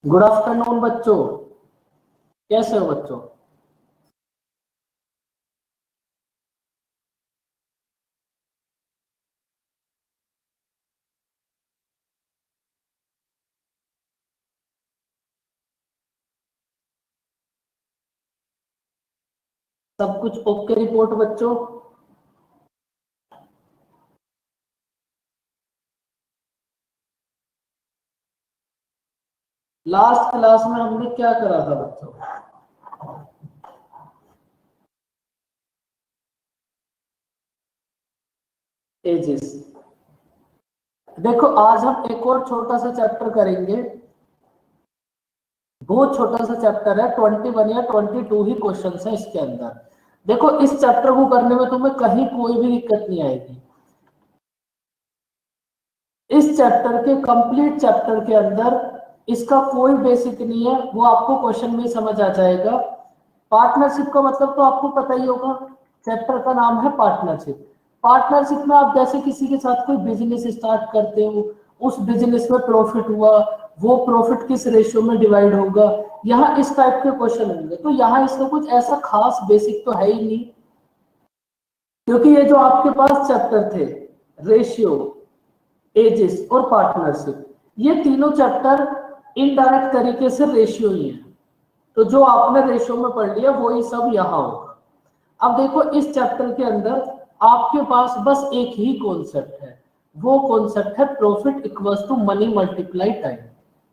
Good afternoon बच्चों, कैसे हो बच्चों। सब कुछ ओके रिपोर्ट बच्चों। लास्ट क्लास में हमने क्या करा था बच्चों? एजेस। देखो आज हम एक और छोटा सा चैप्टर करेंगे। बहुत छोटा सा चैप्टर है, 21 या 22 ही क्वेश्चन है इसके अंदर। देखो इस चैप्टर को करने में तुम्हें कहीं कोई भी दिक्कत नहीं आएगी। इस चैप्टर के कंप्लीट चैप्टर के अंदर इसका कोई बेसिक नहीं है, वो आपको क्वेश्चन में ही समझ आ जाएगा। पार्टनरशिप का मतलब तो आपको पता ही होगा, चैप्टर का नाम है पार्टनरशिप। पार्टनरशिप में आप जैसे किसी के साथ कोई बिजनेस स्टार्ट करते हो, उस बिजनेस में प्रॉफिट हुआ, वो प्रॉफिट किस रेशियो में डिवाइड होगा, यहाँ इस टाइप के क्वेश्चन होंगे। तो यहाँ इसका कुछ ऐसा खास बेसिक तो है ही नहीं, क्योंकि ये जो आपके पास चैप्टर थे, रेशियो, एजेस और पार्टनरशिप, ये तीनों चैप्टर इनडायरेक्ट तरीके से रेशियो ही है। तो जो आपने रेशियो में पढ़ लिया वही सब यहाँ होगा। अब देखो इस चैप्टर के अंदर आपके पास बस एक ही कॉन्सेप्ट है, वो कॉन्सेप्ट है profit equals to money multiply time.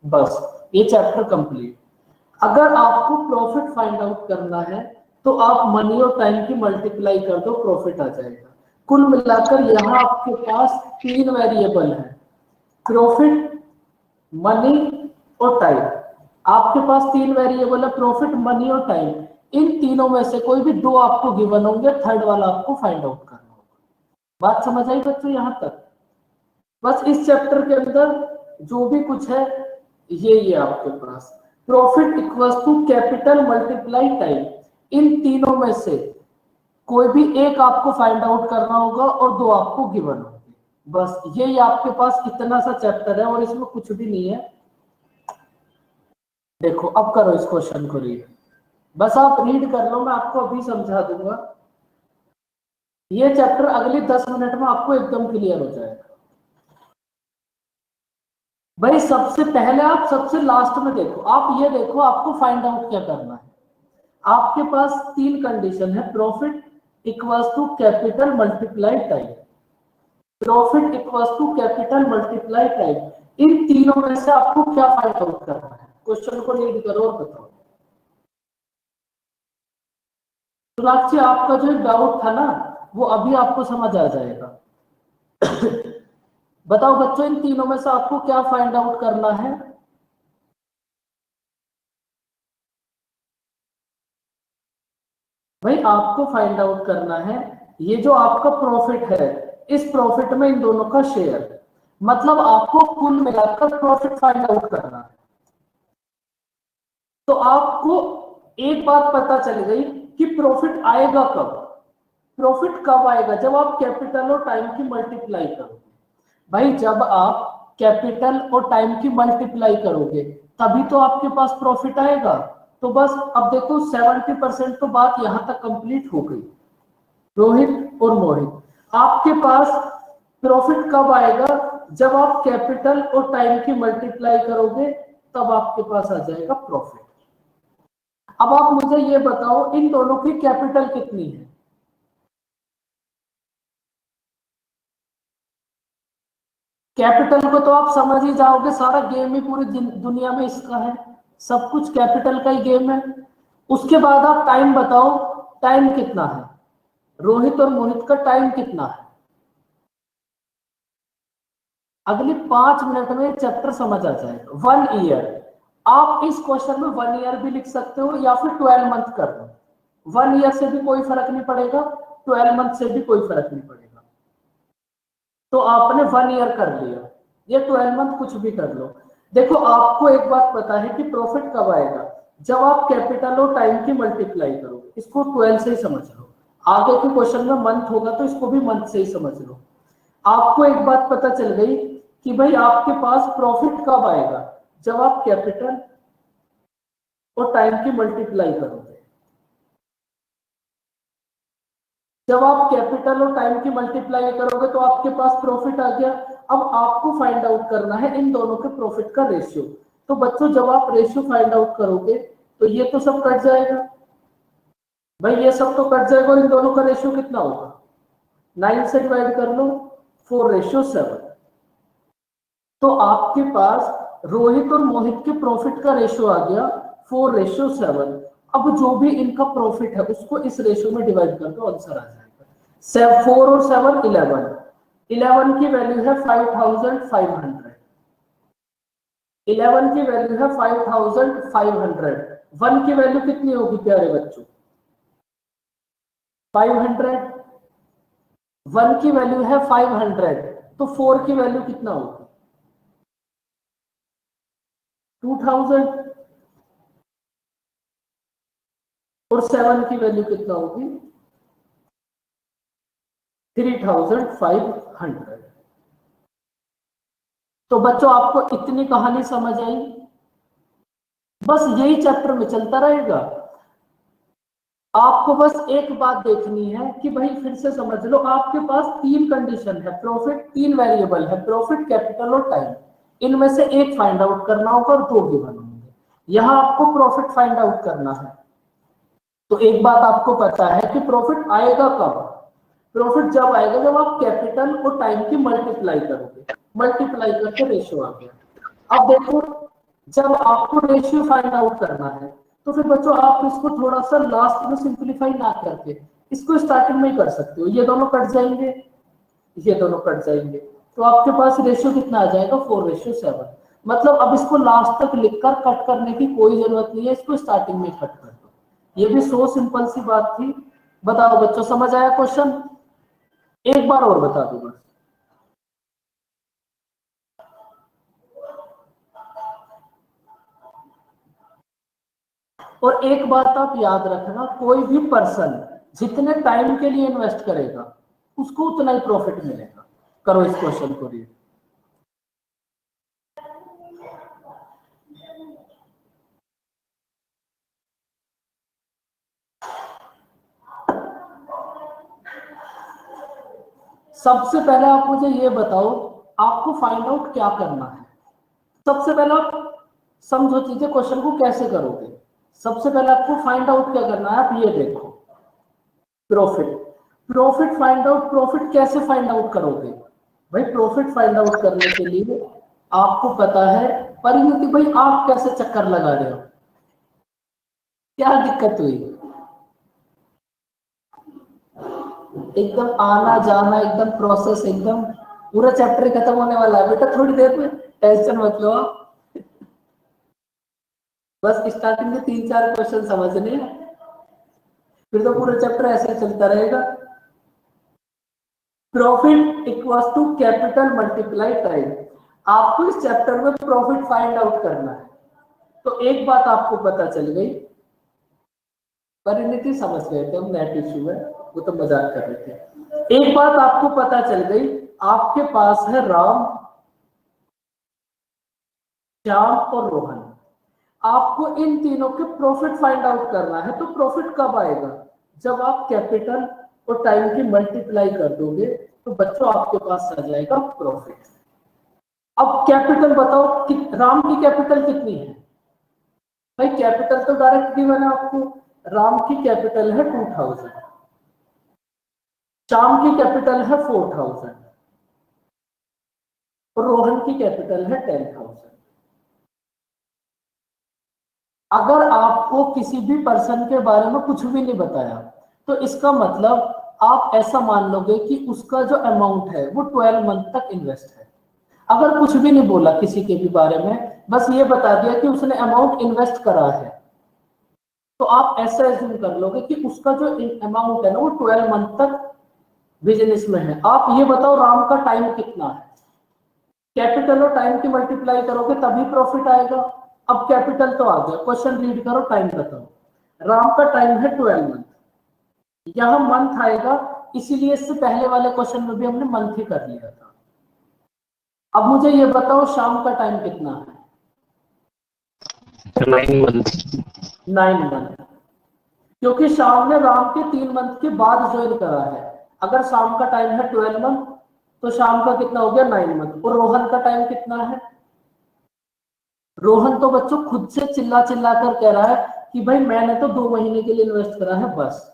बस ये चैप्टर कंप्लीट। अगर आपको प्रॉफिट फाइंड आउट करना है तो आप मनी और टाइम की मल्टीप्लाई कर दो, प्रॉफिट आ जाएगा। कुल मिलाकर यहाँ आपके पास तीन वेरिएबल है, प्रॉफिट, मनी और टाइम। आपके पास तीन वेरिएबल है, प्रॉफिट, मनी और टाइम। इन तीनों में से कोई भी दो आपको गिवन होंगे, थर्ड वाला आपको फाइंड आउट करना होगा। बात समझ आई बच्चों यहां तक? बस इस चैप्टर के अंदर जो भी कुछ है ये आपके पास profit equals to capital multiply time, इन तीनों में से कोई भी एक आपको फाइंड आउट करना होगा और दो आपको गिवन होंगे। बस यही आपके पास इतना सा चैप्टर है और इसमें कुछ भी नहीं है। देखो अब करो इस क्वेश्चन को रीड, बस आप रीड कर लो, मैं आपको अभी समझा दूंगा। ये चैप्टर अगले 10 मिनट में आपको एकदम क्लियर हो जाएगा। भाई सबसे पहले आप सबसे लास्ट में देखो, आप ये देखो आपको फाइंड आउट क्या करना है। आपके पास तीन कंडीशन है, profit equals to capital multiply time, profit equals to capital multiply time. इन तीनों में से आपको क्या फाइंड आउट करना है? क्वेश्चन को रीड करो और बताओ। सोनाक्षी आपका जो डाउट था ना, वो अभी आपको समझ आ जाएगा। बताओ बच्चों इन तीनों में से आपको क्या फाइंड आउट करना है? भाई आपको फाइंड आउट करना है ये जो आपका प्रॉफिट है, इस प्रॉफिट में इन दोनों का शेयर, मतलब आपको कुल मिलाकर प्रॉफिट फाइंड आउट करना है। तो आपको एक बात पता चल गई कि प्रॉफिट आएगा कब। प्रॉफिट कब आएगा? जब आप कैपिटल और टाइम की मल्टीप्लाई करोगे। भाई जब आप कैपिटल और टाइम की मल्टीप्लाई करोगे तभी तो आपके पास प्रॉफिट आएगा। तो बस अब देखो 70% तो बात यहां तक कंप्लीट हो गई। रोहित और मोहित, आपके पास प्रॉफिट कब आएगा? जब आप कैपिटल और टाइम की मल्टीप्लाई करोगे तब आपके पास आ जाएगा प्रॉफिट। अब आप मुझे ये बताओ इन दोनों की कैपिटल कितनी है? कैपिटल को तो आप समझ ही जाओगे, सारा गेम ही पूरी दुनिया में इसका है, सब कुछ कैपिटल का ही गेम है। उसके बाद आप टाइम बताओ, टाइम कितना है? रोहित और मोहित का टाइम कितना है? अगले 5 मिनट में चैप्टर समझ आ जाएगा। 1 ईयर, आप इस क्वेश्चन में 1 ईयर भी लिख सकते हो या फिर 12 मंथ कर दो। 1 ईयर से भी कोई फर्क नहीं पड़ेगा, 12 मंथ से भी कोई फर्क नहीं पड़ेगा। तो आपने 1 ईयर कर लिया, ये 12 मंथ कुछ भी कर लो। देखो आपको एक बात पता है कि प्रॉफिट कब आएगा? जब आप कैपिटल और टाइम की मल्टीप्लाई करोगे। इसको 12 से ही समझ लो, आगे के क्वेश्चन में मंथ होगा तो इसको भी मंथ से ही समझ लो। आपको एक बात पता चल गई कि भाई आपके पास प्रॉफिट कब आएगा? जब आप कैपिटल और टाइम की मल्टीप्लाई करोगे। जब आप कैपिटल और टाइम की मल्टीप्लाई करोगे तो आपके पास प्रॉफिट आ गया। अब आपको फाइंड आउट करना है इन दोनों के प्रॉफिट का रेशियो। तो बच्चों जब आप रेशियो फाइंड आउट करोगे तो ये तो सब कट जाएगा भाई, ये सब तो कट जाएगा और इन दोनों का रेशियो कितना होगा, 9 से डिवाइड कर लो, 4:7। तो आपके पास रोहित और मोहित के प्रॉफिट का रेशियो आ गया 4:7। अब जो भी इनका प्रॉफिट है उसको इस रेशियो में डिवाइड कर दो, आंसर आ जाएगा। 4 और 7 11। 11 की वैल्यू है 5500। 11 की वैल्यू है 5500। 1 की वैल्यू कितनी होगी प्यारे बच्चों, 500। 1 की वैल्यू है 500, तो 4 की वैल्यू कितना होगी, 2000। और 7 की वैल्यू कितना होगी, 3500। तो बच्चों आपको इतनी कहानी समझ आई, बस यही चैप्टर में चलता रहेगा। आपको बस एक बात देखनी है कि भाई फिर से समझ लो, आपके पास 3 कंडीशन है, प्रॉफिट 3 वेरिएबल है, प्रॉफिट, कैपिटल और टाइम। इनमें से एक फाइंड आउट करना होगा और 2 गिवन होंगे। यहां आपको प्रॉफिट फाइंड आउट करना है। तो एक बात आपको पता है कि प्रॉफिट आएगा कब, प्रॉफिट जब आएगा जब आप कैपिटल और टाइम की मल्टीप्लाई करोगे। मल्टीप्लाई करके रेशियो आ गया। अब देखो जब आपको रेशियो फाइंड आउट करना है तो फिर बच्चों आप इसको थोड़ा सा लास्ट में सिंपलीफाई ना करके इसको स्टार्टिंग में ही कर सकते हो। ये दोनों कट जाएंगे, ये दोनों कट जाएंगे, तो आपके पास रेशियो कितना आ जाएगा, 4:7। मतलब अब इसको लास्ट तक लिखकर कट करने की कोई जरूरत नहीं है, इसको स्टार्टिंग में कट कर दो। ये भी सो सिंपल सी बात थी। बताओ बच्चों समझ आया क्वेश्चन, एक बार और बता दो बस। और एक बात आप याद रखना, कोई भी पर्सन जितने टाइम के लिए इन्वेस्ट करेगा उसको उतना ही प्रॉफिट मिलेगा। करो इस क्वेश्चन को रीड। सबसे पहले आप मुझे ये बताओ आपको फाइंड आउट क्या करना है। सबसे पहले आप समझो चीजें, क्वेश्चन को कैसे करोगे। सबसे पहले आपको फाइंड आउट क्या करना है, आप ये देखो profit. Profit find out, profit कैसे फाइंड आउट करोगे भाई, प्रॉफिट फाइंड आउट करने के लिए आपको पता है परिणति भाई, आप कैसे चक्कर लगा रहे हो, क्या दिक्कत हुई, एकदम आना जाना एकदम प्रोसेस, एकदम पूरा चैप्टर खत्म होने वाला है बेटा, थोड़ी देर में टेंशन मत लो आप। बस स्टार्टिंग के 3-4 क्वेश्चन समझने हैं, फिर तो पूरा चैप्टर ऐसे चलता रहेगा। Profit equals to capital multiply time. आपको इस चैप्टर में प्रॉफिट फाइंड आउट करना है। तो एक बात आपको पता चल गई, परिणति समझ गए थे हम, नेट इश्यू है वो तो मजाक कर रहे थे। एक बात आपको पता चल गई, आपके पास है राम, श्याम और रोहन। आपको इन तीनों के प्रॉफिट फाइंड आउट करना है। तो प्रॉफिट कब आएगा, जब आप कैपिटल और टाइम की मल्टीप्लाई कर दोगे तो बच्चों आपके पास आ जाएगा प्रॉफिट। अब कैपिटल बताओ कि राम की कैपिटल कितनी है भाई, कैपिटल तो डायरेक्ट गिवन है आपको। राम की कैपिटल है 2000, श्याम की कैपिटल है 4000 और रोहन की कैपिटल है 10,000। अगर आपको किसी भी पर्सन के बारे में कुछ भी नहीं बताया तो इसका मतलब आप ऐसा मान लोगे कि उसका जो अमाउंट है वो 12 मंथ तक इन्वेस्ट है। अगर कुछ भी नहीं बोला किसी के भी बारे में, बस ये बता दिया कि उसने अमाउंट इन्वेस्ट करा है, तो आप ऐसा एज्यूम कर लोगे कि उसका जो अमाउंट है ना वो 12 मंथ तक बिजनेस में है। आप ये बताओ राम का टाइम कितना है, कैपिटल और टाइम की मल्टीप्लाई करोगे तभी प्रॉफिट आएगा। अब कैपिटल तो आ गया, क्वेश्चन रीड करो, टाइम बताओ। राम का टाइम है 12 मंथ, यहां मंथ आएगा, इसीलिए इससे पहले वाले क्वेश्चन में भी हमने मंथ ही कर लिया था। अब मुझे ये बताओ शाम का टाइम कितना है, 9 मंथ। 9 मंथ, क्योंकि श्याम ने राम के 3 मंथ के बाद ज्वाइन करा है। अगर शाम का टाइम है 12 मंथ तो शाम का कितना हो गया 9 मंथ। और रोहन का टाइम कितना है? रोहन तो बच्चों खुद से चिल्ला चिल्ला कर कह रहा है कि भाई मैंने तो 2 महीने के लिए इन्वेस्ट करा है बस।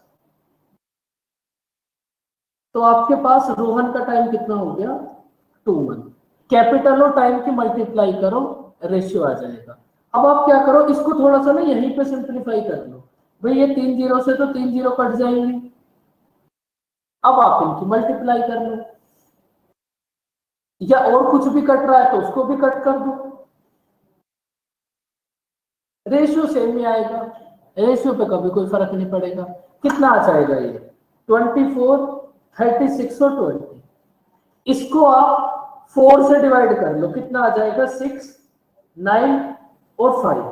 तो आपके पास रोहन का टाइम कितना हो गया 2 मंथ। कैपिटल और टाइम की मल्टीप्लाई करो, रेशियो आ जाएगा। अब आप क्या करो, इसको थोड़ा सा ना यहीं पे सिंप्लीफाई कर लो। भाई ये 3 जीरो से तो 3 जीरो कट जाएंगे। अब आप इनकी मल्टीप्लाई कर लो, या और कुछ भी कट रहा है तो उसको भी कट कर दो, रेशियो सेम ही आएगा। रेशियो पे कभी कोई फर्क नहीं पड़ेगा। कितना आ जाएगा ये 24, 36 और 20। इसको आप 4 से डिवाइड कर लो, कितना आ जाएगा 6, 9 और 5।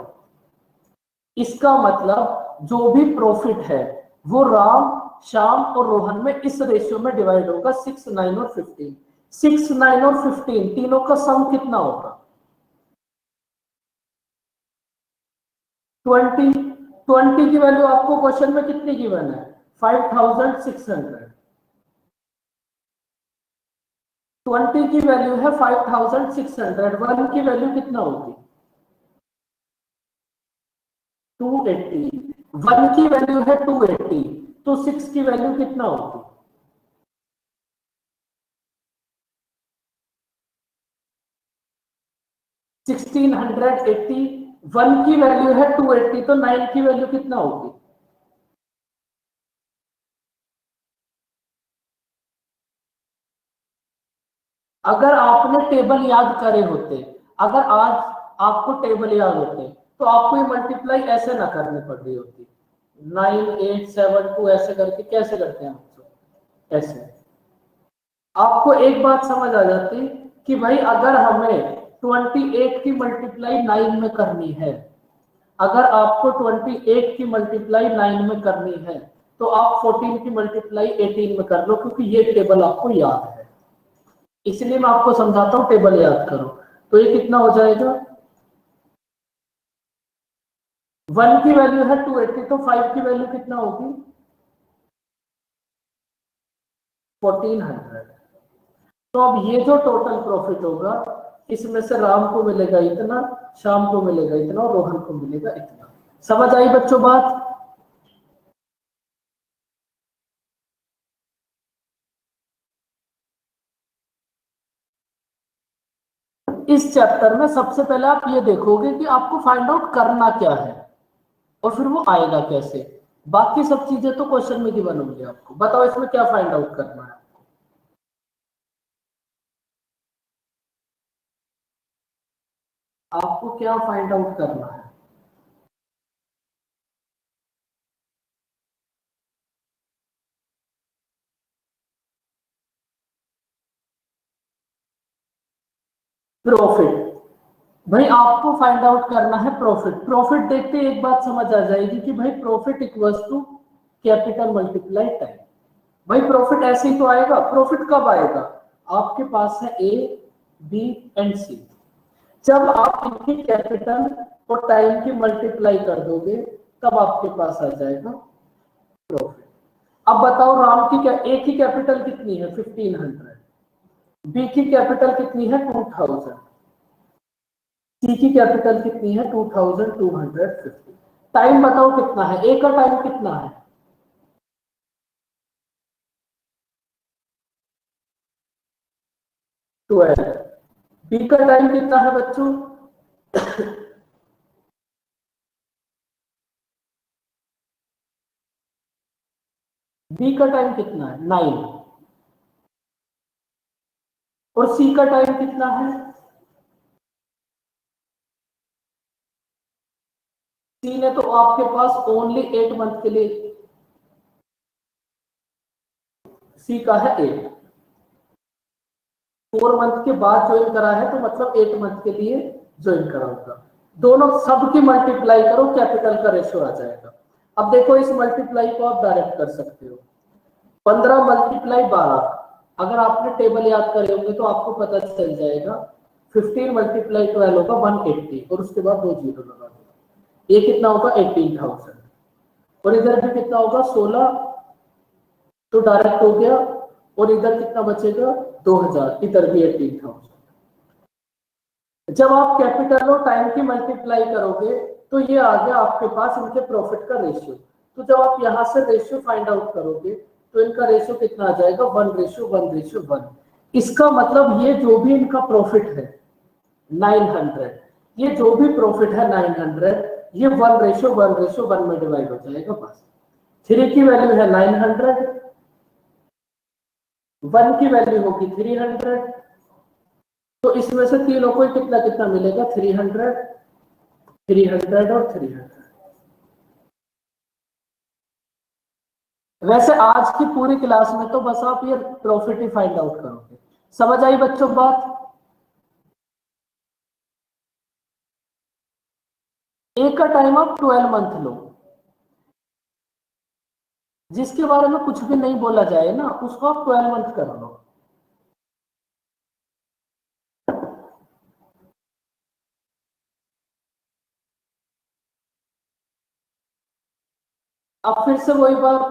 इसका मतलब जो भी प्रॉफिट है वो राम, श्याम और रोहन में इस रेशियो में डिवाइड होगा 6, 9 और 15। 6, 9 और 15 तीनों का सम कितना होगा 20। 20 की वैल्यू आपको क्वेश्चन में कितनी गिवन है 5600। 20 की वैल्यू है 5600। 1 की वैल्यू कितना होगी 280। 1 की वैल्यू है 280, तो 6 की वैल्यू कितना होगी 1680। 1 की वैल्यू है 280, तो 9 की वैल्यू कितना होगी अगर आपने टेबल याद करे होते, अगर आज आपको टेबल याद होते तो आपको ये मल्टीप्लाई ऐसे ना करनी पड़ रही होती। 9872 ऐसे करके कैसे करते हैं आप ऐसे। आपको एक बात समझ आ जाती कि भाई अगर हमें 28 की मल्टीप्लाई 9 में करनी है, अगर आपको 28 की मल्टीप्लाई 9 में करनी है तो आप 14 की मल्टीप्लाई 18 में कर लो, क्योंकि ये टेबल आपको याद है। इसलिए मैं आपको समझाता हूं टेबल याद करो। तो ये कितना हो जाएगा 1 की वैल्यू है 280, तो 5 की वैल्यू कितना होगी 1400। तो अब ये जो टोटल प्रॉफिट होगा इसमें से राम को मिलेगा इतना, श्याम को मिलेगा इतना और रोहन को मिलेगा इतना। समझ आई बच्चों बात? इस चैप्टर में सबसे पहले आप ये देखोगे कि आपको फाइंड आउट करना क्या है और फिर वो आएगा कैसे। बाकी सब चीजें तो क्वेश्चन में गिवन होंगी। आपको बताओ इसमें क्या फाइंड आउट करना है। आपको क्या फाइंड आउट करना है प्रॉफिट। भाई आपको फाइंड आउट करना है प्रॉफिट। प्रॉफिट देखते ही एक बात समझ आ जाएगी कि भाई profit equals to capital multiply time. भाई प्रॉफिट ऐसे ही तो आएगा। प्रॉफिट कब आएगा, आपके पास है ए, बी एंड सी। जब आप इनकी कैपिटल और टाइम की मल्टीप्लाई कर दोगे तब आपके पास आ जाएगा प्रॉफिट। अब बताओ राम की क्या, ए की कैपिटल कितनी है 1500, बी की कैपिटल कितनी है 2000, सी की कैपिटल कितनी है 2250। टाइम बताओ कितना है, ए का टाइम कितना है 12। बी का टाइम कितना है बच्चों बी का टाइम कितना है 9। और सी का टाइम कितना है, सी ने तो आपके पास ओनली 8 मंथ के लिए, सी का है 8। 4 मंथ के बाद ज्वाइन करा है तो मतलब 8 मंथ के लिए ज्वाइन करा होगा। दोनों सबकी मल्टीप्लाई करो, कैपिटल का रेशियो आ जाएगा। अब देखो इस मल्टीप्लाई को आप डायरेक्ट कर सकते हो। 15 मल्टीप्लाई 12, अगर आपने टेबल याद करे होंगे तो आपको पता चल जाएगा। 15 मल्टीप्लाई 12 होगा 180 और उसके बाद 2 जीरो लगा दो। ये कितना होगा 18,000, और इधर भी कितना होगा 16, तो डायरेक्ट हो गया, और इधर कितना बचेगा 2000, इधर भी 18,000। जब आप कैपिटल और टाइम की मल्टीप्लाई करोगे तो ये आ गया आपके पास इनके प्रॉफिट का रेशियो। तो जब आप यहां से रेशियो फाइंड आउट करोगे तो इनका रेशियो कितना आ जाएगा 1:1:1। इसका मतलब ये जो भी इनका प्रॉफिट है 900, ये जो भी प्रॉफिट है 900, ये 1:1:1 में डिवाइड हो जाएगा बस। 3 की वैल्यू है 900, 1 की वैल्यू होगी 300, तो इसमें से तीनों को कितना कितना मिलेगा 300, 300 और 300। वैसे आज की पूरी क्लास में तो बस आप ये प्रॉफिट ही फाइंड आउट करोगे। समझ आई बच्चों बात? एक का टाइम आप 12 मंथ लो, जिसके बारे में कुछ भी नहीं बोला जाए ना उसको आप 12 मंथ कर लो। अब फिर से वही बात,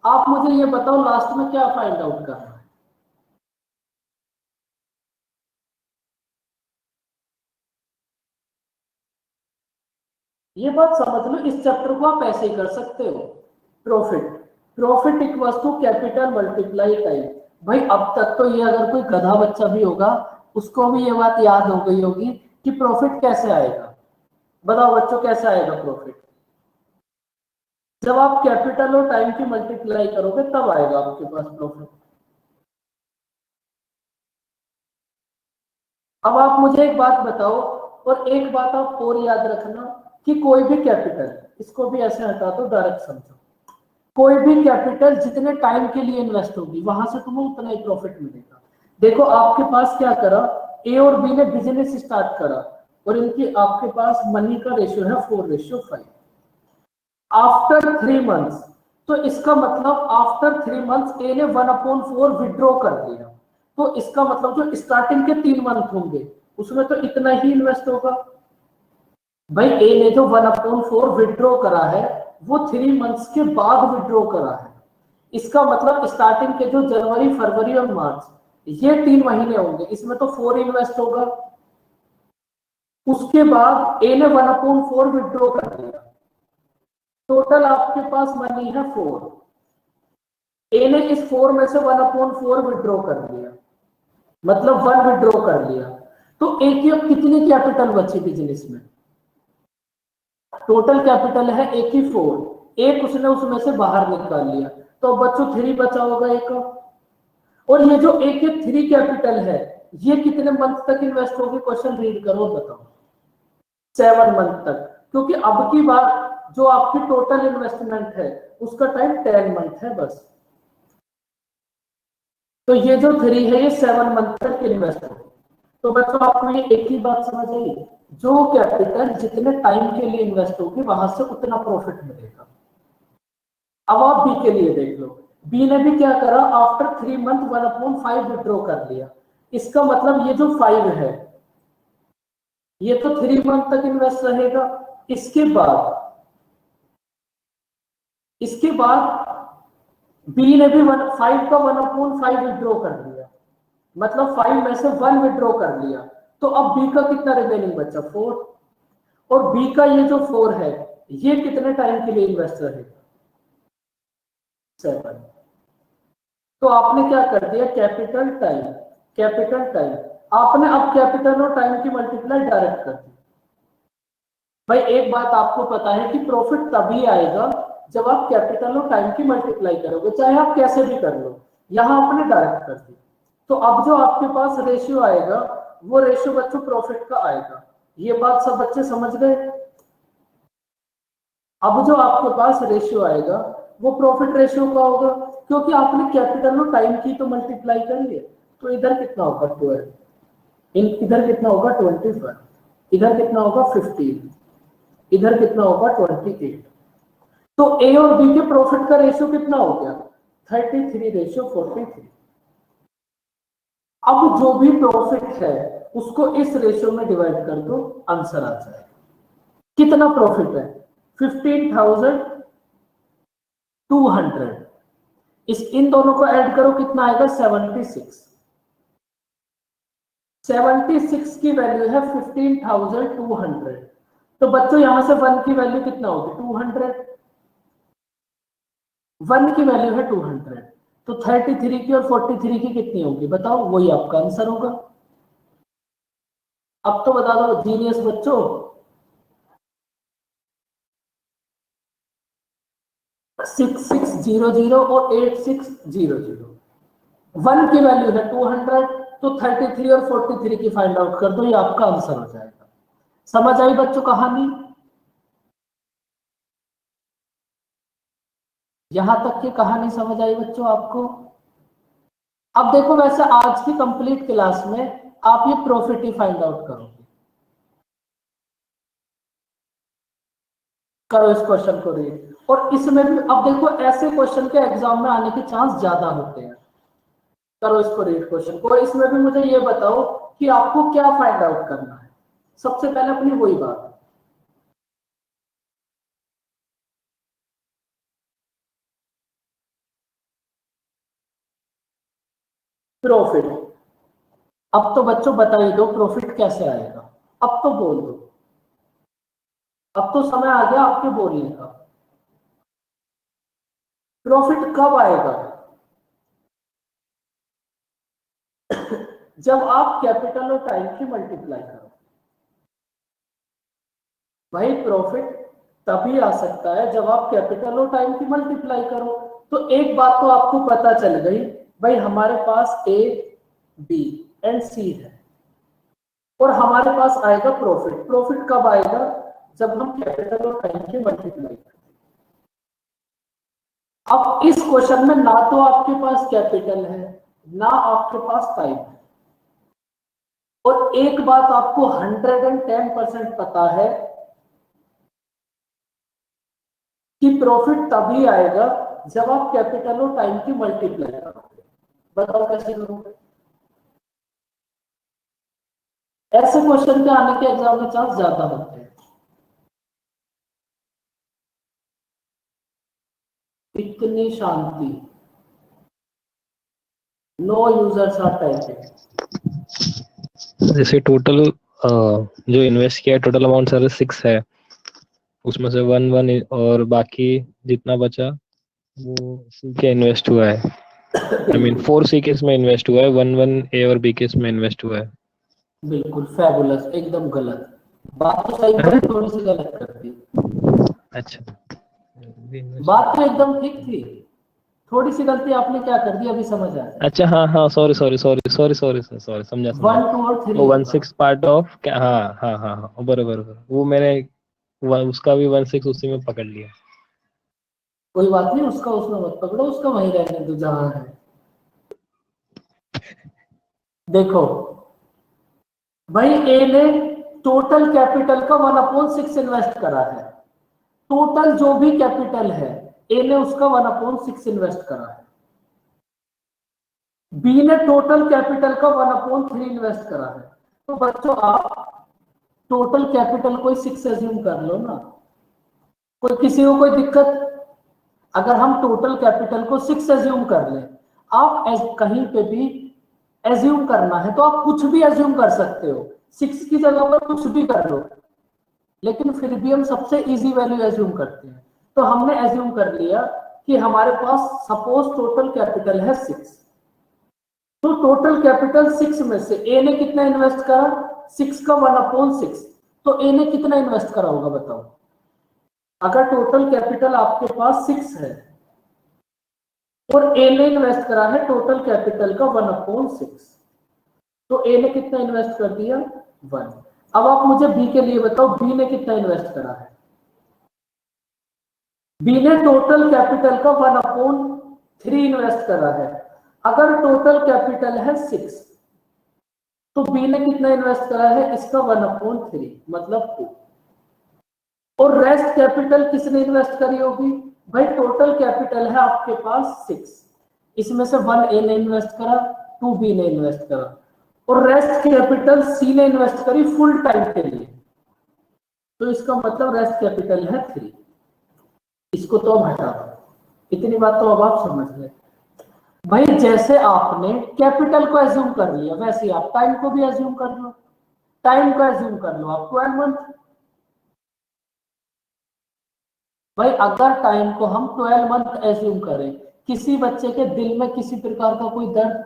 आप मुझे ये बताओ लास्ट में क्या फाइंड आउट करना है? ये बात समझ लो, इस चैप्टर को आप ऐसे ही कर सकते हो। Profit, profit equals to capital multiply time. भाई अब तक तो ये अगर कोई गधा बच्चा भी होगा उसको भी ये बात याद हो गई होगी कि प्रॉफिट कैसे आएगा। बताओ बच्चों कैसे आएगा प्रॉफिट? जब आप कैपिटल और टाइम की मल्टीप्लाई करोगे तब आएगा आपके पास प्रॉफिट। अब आप मुझे एक बात बताओ, और एक बात आप और याद रखना कि कोई भी कैपिटल, इसको भी ऐसे हटा दो डायरेक्ट समझो, कोई भी कैपिटल जितने टाइम के लिए इन्वेस्ट होगी वहां से तुम्हें उतना ही प्रॉफिट मिलेगा। देखो आपके पास क्या करा, ए और बी ने बिजनेस स्टार्ट करा और इनकी आपके पास मनी का रेशियो है 4:5। आफ्टर 3 मंथ्स, तो इसका मतलब आफ्टर 3 मंथ्स ए ने 1/4 विड्रॉ कर दिया, तो इसका मतलब जो स्टार्टिंग के 3 मंथ होंगे उसमें तो इतना ही इन्वेस्ट होगा। भाई ए ने जो 1/4 विड्रॉ करा है वो 3 मंथ्स के बाद विड्रॉ करा है। इसका मतलब स्टार्टिंग के जो जनवरी फरवरी और मार्च ये 3 महीने होंगे, इसमें तो 4 इन्वेस्ट होगा। उसके बाद ए ने 1/4 विड्रॉ कर दिया, टोटल आपके पास मनी है 4। ए ने इस 4 में से 1/4 विड्रॉ कर लिया, मतलब 1 विड्रॉ कर लिया, तो ए की अब कितनी कैपिटल बची बिजनेस में? टोटल कैपिटल है ए की 4, एक उसने उसमें से बाहर निकाल लिया, तो बच्चों 3 बचा होगा एक। और ये जो ए के 3 कैपिटल है ये कितने मंथ तक इन्वेस्ट होगी? क्वेश्चन रीड करो बताओ। 7 मंथ तक, क्योंकि अब की बार जो आपकी टोटल इन्वेस्टमेंट है उसका टाइम 10 मंथ है बस। तो ये जो 3 है ये 7 मंथ तक इन्वेस्ट होगी। तो बच्चों आपको ये एक ही बात समझ आई, जो कैपिटल जितने टाइम के लिए इन्वेस्ट होगी वहां से उतना प्रॉफिट मिलेगा। अब आप बी के लिए देख लो, बी ने भी क्या करा, आफ्टर 3 मंथ 1/5 विड्रॉ कर लिया। इसका मतलब ये जो 5 है ये तो 3 मंथ तक इन्वेस्ट रहेगा। इसके बाद बी ने भी 5 का 1/5 विड्रॉ कर लिया, मतलब 5 में से 1 विड्रॉ कर लिया, तो अब बी का कितना रिमेनिंग बचा 4। और बी का ये जो 4 है ये कितने टाइम के लिए इन्वेस्ट रहेगा 7। तो आपने क्या कर दिया, कैपिटल टाइम, कैपिटल टाइम, आपने अब कैपिटल और टाइम की मल्टीप्लाई डायरेक्ट कर दी। भाई एक बात आपको पता है कि प्रॉफिट तभी आएगा जब आप कैपिटल और टाइम की मल्टीप्लाई करोगे, चाहे आप कैसे भी कर लो। यहां आपने डायरेक्ट कर दी, तो अब जो आपके पास रेशियो आएगा वो रेशियो बच्चों प्रॉफिट का आएगा। ये बात सब बच्चे समझ गए? अब जो आपके पास रेशियो आएगा वो प्रॉफिट रेशियो का होगा, क्योंकि आपने कैपिटल और टाइम की तो मल्टीप्लाई करिए। तो इधर कितना होगा 12, इधर कितना होगा 21, इधर कितना होगा 15, इधर कितना होगा 28। तो ए और बी के प्रॉफिट का रेशियो कितना हो गया 33:43। अब जो भी प्रॉफिट है उसको इस रेशियो में डिवाइड कर दो, आंसर आ जाएगा। कितना प्रॉफिट है 15,200, इन दोनों को ऐड करो कितना आएगा 76 की वैल्यू है 15,200। तो बच्चों यहां से 1 की वैल्यू कितना होगी 200, 1 की वैल्यू है 200, तो 33 की और 43 की कितनी होगी बताओ, वही आपका आंसर होगा। अब तो बता दो जीनियस बच्चों। 6600 और 8600, 1 की वैल्यू है 200, तो 33 और 43 की फाइंड आउट कर दो, ये आपका आंसर हो जाएगा। समझ आई बच्चों कहानी? यहां तक की कहानी समझ आई बच्चों आपको? अब देखो वैसे आज की कंप्लीट क्लास में आप ये प्रॉफिट ही फाइंड आउट करोगे। करो इस क्वेश्चन को रीड, और इसमें भी अब देखो ऐसे क्वेश्चन के एग्जाम में आने के चांस ज्यादा होते हैं। करो इसको रीड क्वेश्चन को, इसमें भी मुझे ये बताओ कि आपको क्या फाइंड आउट करना है। सबसे पहले अपनी वही बात, प्रॉफिट। अब तो बच्चों बता ही दो प्रॉफिट कैसे आएगा, अब तो बोल दो, अब तो समय आ गया आपके बोलने का। प्रॉफिट कब आएगा? जब आप कैपिटल और टाइम की मल्टीप्लाई करो। भाई प्रॉफिट तभी आ सकता है जब आप कैपिटल और टाइम की मल्टीप्लाई करो। तो एक बात तो आपको पता चल गई, भाई हमारे पास ए बी एंड सी है और हमारे पास आएगा प्रॉफिट। प्रॉफिट कब आएगा? जब हम कैपिटल और टाइम की मल्टीप्लाई करें। अब इस क्वेश्चन में ना तो आपके पास कैपिटल है ना आपके पास टाइम है, और एक बात आपको 110% पता है कि प्रॉफिट तभी आएगा जब आप कैपिटल और टाइम की मल्टीप्लाई करोगे। बताओ कैसे करोगे? ऐसे क्वेश्चन के आने के एग्जाम में चांस ज्यादा होते हैं। इतनी शांति, नो यूजर्स आर टाइपिंग। जैसे टोटल जो इन्वेस्ट किया टोटल अमाउंट सर 6 है, उसमें से 1 और बाकी जितना बचा वो सी के इन्वेस्ट हुआ है। आई मीन 4 सी केस में इन्वेस्ट हुआ है, 1 ए और बी केस में इन्वेस्ट हुआ है। बिल्कुल फैबुलस, एकदम गलत बात तो सही बोली, थोड़ी सी गलत कर दी। अच्छा, बात तो एकदम ठीक थी, थोड़ी सी गलती आपने क्या कर दी अभी समझ आया। अच्छा हाँ हाँ, sorry sorry sorry sorry sorry sorry, समझा 1, 2 और 3 वो 1/6 होगा। पार्ट ऑफ क्या, हाँ हाँ हाँ हाँ, बराबर बराबर, वो मैंने उसका भी 1/6 उसी में पकड़ लिया। कोई बात नहीं, उसका उसमें मत पकड़ो, उसका वहीं रहने दो जहां है। देखो भाई ए ने टोटल कैपिटल का 1/6 इन्वेस्ट करा है। टोटल जो भी कैपिटल है ए ने उसका 1/6 इन्वेस्ट करा है। बी ने टोटल कैपिटल का 1/3 इन्वेस्ट करा है। तो बच्चों आप टोटल कैपिटल को 6 एज्यूम कर लो ना, कोई किसी को कोई दिक्कत? अगर हम टोटल कैपिटल को 6 एज्यूम कर लें, आप कहीं पे भी एज्यूम करना है तो आप कुछ भी एज्यूम कर सकते हो, 6 की जगह पर कुछ भी कर लो, लेकिन फिर भी हम सबसे इजी वैल्यू एज्यूम करते हैं। तो हमने एज्यूम कर लिया कि हमारे पास सपोज टोटल कैपिटल है 6, तो टोटल कैपिटल 6 में से ए ने कितना इन्वेस्ट करा? 6 का 1/6, तो ए ने कितना इन्वेस्ट करा होगा बताओ? अगर टोटल कैपिटल आपके पास 6 है और ए ने इन्वेस्ट करा है टोटल कैपिटल का 1/6, तो ए ने कितना इन्वेस्ट कर दिया? 1। अब आप मुझे बी के लिए बताओ, बी ने कितना इन्वेस्ट करा है? बी ने टोटल कैपिटल का 1/3 इन्वेस्ट करा है। अगर टोटल कैपिटल है 6, तो बी ने कितना इन्वेस्ट करा है? इसका 1/3 मतलब 2। और रेस्ट कैपिटल किसने इन्वेस्ट करी होगी? भाई टोटल कैपिटल है आपके पास 6, इसमें से 1 ए ने इन्वेस्ट करा, 2 बी ने इन्वेस्ट करा, और रेस्ट कैपिटल सी ने इन्वेस्ट करी फुल टाइम के लिए, तो इसका मतलब रेस्ट कैपिटल है 3। इसको तो हम हटा दो। इतनी बात तो अब आप समझ गए। भाई जैसे आपने कैपिटल को एज्यूम कर लिया, वैसे आप टाइम को भी एज्यूम कर लो। टाइम को एज्यूम कर लो आप 12 मंथ। भाई अगर टाइम को हम 12 मंथ एज्यूम करें, किसी बच्चे के दिल में किसी प्रकार का कोई दर्द,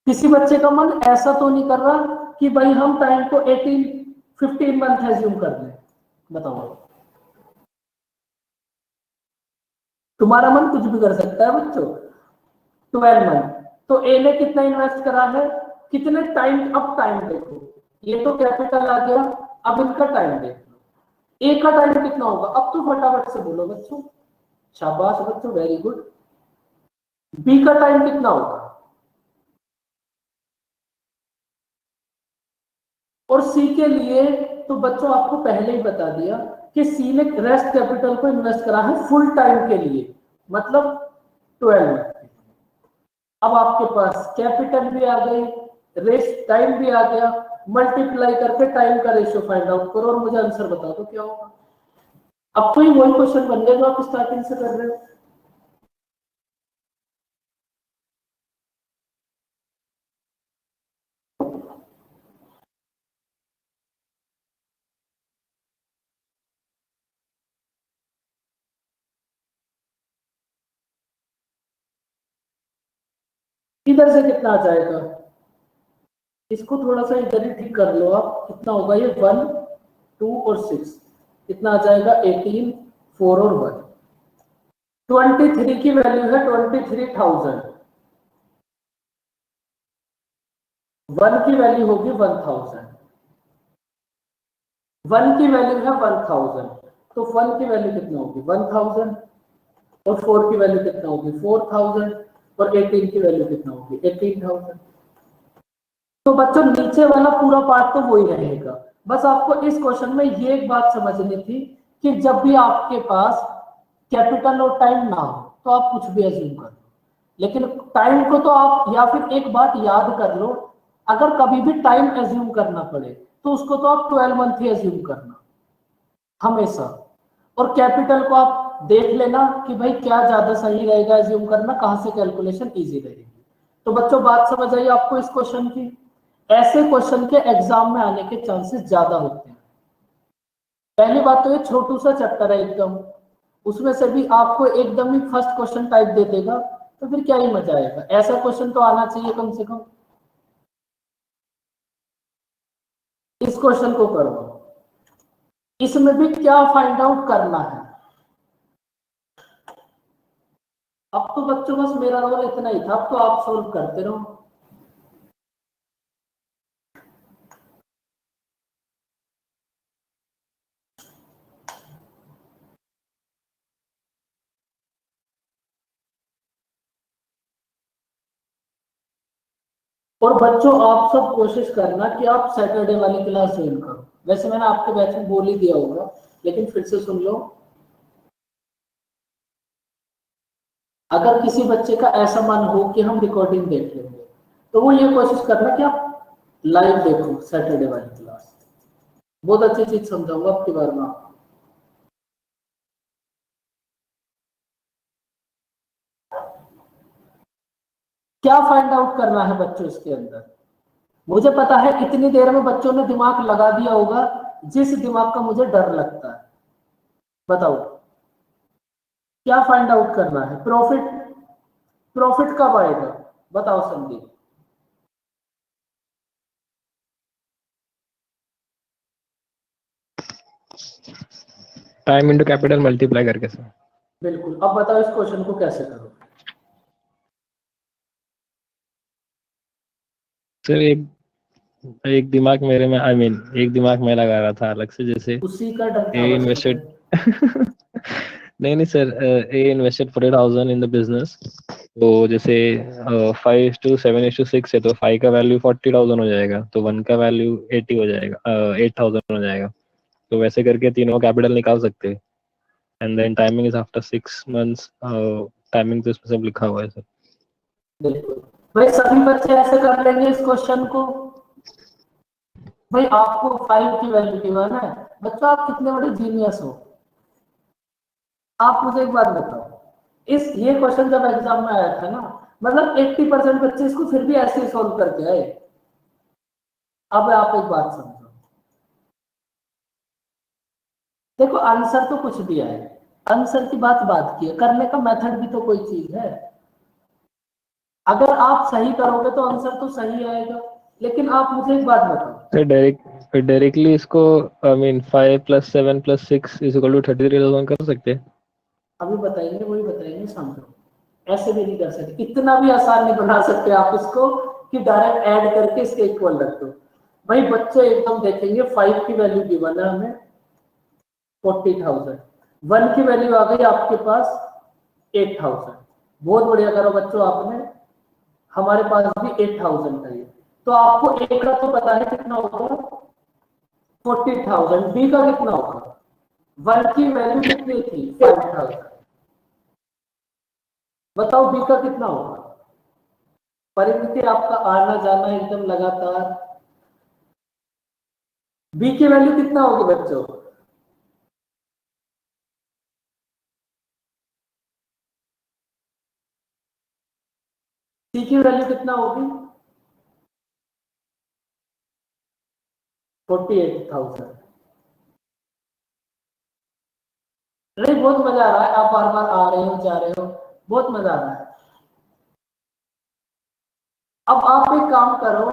किसी बच्चे का मन ऐसा तो नहीं कर रहा कि भाई हम टाइम को 15 मंथ एज्यूम कर लें? बताओ, तुम्हारा मन कुछ भी कर सकता है बच्चों। 12 मंथ तो ए ने कितना इन्वेस्ट करा है, कितने टाइम? अब टाइम देखो, ये तो कैपिटल आ गया, अब इनका टाइम देख लो। ए का टाइम कितना होगा? अब तो फटाफट से बोलो बच्चों, शाबाश बच्चों, वेरी गुड। बी का टाइम कितना होगा? और सी के लिए तो बच्चों आपको पहले ही बता दिया कि सी ने रेस्ट कैपिटल को इन्वेस्ट करा है फुल टाइम के लिए, मतलब 12 मंथ। अब आपके पास कैपिटल भी आ गई, रेस्ट टाइम भी आ गया, मल्टीप्लाई करके टाइम का रेशियो फाइंड आउट करो और मुझे आंसर बता दो क्या होगा। अब तो ही वही क्वेश्चन बन गया जो आप स्टार्टिंग से कर रहे हो। इधर से कितना आ जाएगा? इसको थोड़ा सा इधर ही ठीक कर लो आप। कितना होगा ये? 1, 2 और 6 कितना आ जाएगा? 18, 4 और 1। 23 की वैल्यू है 23,000। 1 की वैल्यू होगी 1000। 1 की वैल्यू है 1000, तो 1 की वैल्यू कितना होगी? 1000। और 4 की वैल्यू कितना होगी? 4000। और 18 की वैल्यू कितना होगी? 18,000। तो बच्चों नीचे वाला पूरा पार्ट तो वही रहेगा। बस आपको इस क्वेश्चन में ये एक बात समझनी थी कि जब भी आपके पास कैपिटल और टाइम ना हो तो आप कुछ भी एज्यूम कर लो, लेकिन टाइम को तो आप, या फिर एक बात याद कर लो, अगर कभी भी टाइम एज्यूम करना पड़े तो उसको तो आप 12 मंथ ही एज्यूम करना हमेशा। और कैपिटल को आप देख लेना कि भाई क्या ज्यादा सही रहेगा एज्यूम करना, कहां से कैलकुलेशन इजी रहेगी। तो बच्चों बात समझ आई आपको इस क्वेश्चन की? ऐसे क्वेश्चन के एग्जाम में आने के चांसेस ज्यादा होते हैं। पहली बात तो ये छोटू सा चैप्टर है एकदम, उसमें से भी आपको एकदम ही फर्स्ट क्वेश्चन टाइप दे देगा, तो फिर क्या ही मजा आएगा। ऐसा क्वेश्चन तो आना चाहिए कम से कम। इस क्वेश्चन को करो, इसमें भी क्या फाइंड आउट करना है। अब तो बच्चों बस मेरा रोल इतना ही था, अब तो आप सोल्व करते रहो। और बच्चों आप सब कोशिश करना कि आप सैटरडे वाली क्लास ज्वाइन करो। वैसे मैंने आपके बैच में बोल ही दिया होगा, लेकिन फिर से सुन लो। अगर किसी बच्चे का ऐसा मन हो कि हम रिकॉर्डिंग देख लेंगे, तो वो ये कोशिश करना कि आप लाइव देखो सैटरडे वाली क्लास। बहुत अच्छी चीज समझाऊंगा आपके बारे में आपको। क्या फाइंड आउट करना है बच्चों इसके अंदर? मुझे पता है इतनी देर में बच्चों ने दिमाग लगा दिया होगा, जिस दिमाग का मुझे डर लगता है। बताओ क्या फाइंड आउट करना है? प्रॉफिट। प्रॉफिट कब आएगा? बताओ Sandeep. Time into capital multiply करके सर। बिल्कुल। अब बताओ इस क्वेश्चन को कैसे करो? सर एक दिमाग मेरे में, आई मीन एक दिमाग में लगा रहा था अलग से, जैसे उसी का डर था ए बस इन्वेस्टेड मुझे। नहीं sir, A invested 40,000 in the business. तो जैसे 5:7:6 है, तो 5 का वैल्यू 40,000 हो जाएगा, तो 1 का वैल्यू 80 हो जाएगा, 8,000 हो जाएगा। तो वैसे करके तीनों कैपिटल निकाल सकते हैं। And then timing is after 6 months. Timing तो इसमें सब लिखा हुआ है सर। बिल्कुल भाई, सभी बच्चे ऐसे कर लेंगे इस क्वेश्चन को। भाई आपको 5 की वैल्यू गिवन है, बच्चों आप कितने बड़े जीनियस हो। आप मुझे एक बात बताओ, इस ये क्वेश्चन जब एग्जाम में आया था ना, मतलब 80% बच्चे इसको फिर भी ऐसे ही सोल्व करके आए। अब आप एक बात समझो, देखो आंसर तो कुछ दिया है, आंसर की बात की है, करने का मेथड भी तो कोई चीज है। अगर आप सही करोगे तो आंसर तो सही आएगा, लेकिन आप मुझे एक बात बताओ, फिर डायरेक्टली इसको आई मीन 5 + 7 + 6 = 33,000 कर सकते हैं। अभी बताएंगे, वही बताएंगे, समझो। ऐसे भी नहीं कर सकते, इतना भी आसान नहीं बना सकते आप इसको कि डायरेक्ट ऐड करके इसके इक्वल रख दो। भाई बच्चे एकदम देखेंगे, 5 की वैल्यू गिवन है हमें 40,000, 1 की वैल्यू आ गई आपके पास 8,000। बहुत बढ़िया करो बच्चों आपने, हमारे पास भी 8,000 का ये। तो आपको ए का तो पता है कितना होगा 40,000, बी का कितना होगा, 1 की वैल्यू कितनी थी 5,000, बताओ बी का कितना होगा। परिमिति आपका आना जाना एकदम लगातार। बी की वैल्यू कितना होगी बच्चों, सी की वैल्यू कितना होगी 48,000। नहीं बहुत मजा आ रहा है, आप बार बार आ रहे हो जा रहे हो, बहुत मजा आ रहा है। अब आप एक काम करो,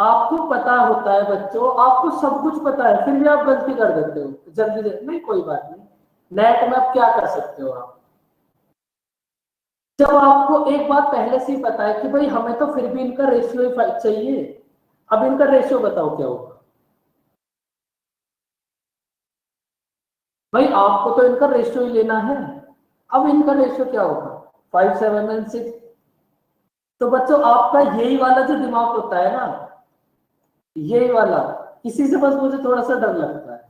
आपको पता होता है बच्चों, आपको सब कुछ पता है, फिर भी आप गलती कर देते हो जल्दी जल्दी। नहीं कोई बात नहीं, नेट में आप क्या कर सकते हो आप, जब आपको एक बात पहले से ही पता है कि भाई हमें तो फिर भी इनका रेशियो चाहिए, अब इनका रेशियो बताओ क्या होगा। भाई आपको तो इनका रेशियो ही लेना है, अब इनका रेशियो क्या होगा 5, 7 और 6। तो बच्चों आपका यही वाला जो दिमाग होता है ना, यही वाला, इसी से बस मुझे थोड़ा सा डर लगता है।